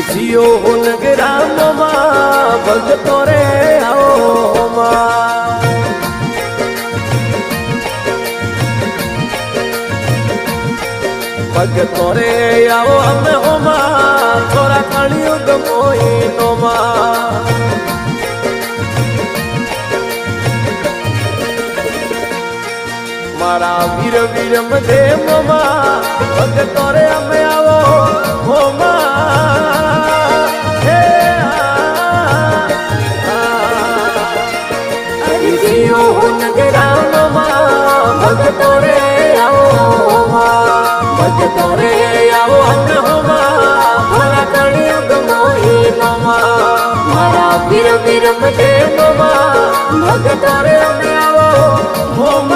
જીઓ નગરામમાં ભગતો રે આવો ભગતો રે આવો અમે હોમાં થોડા કળિયુગ મોહિનો માં મારા વીર વીર મધે મોમાં ભગતો રે અમે આવો હોમાં હે જીઓ નગરામમાં ભગતો રે આવો ભગતો રે આવો અમે હોમાં થોડા કળિયુગ મોહિનો માં મારા વીર વીર મધે મોમાં ભગતો રે અમે આવો હોમાં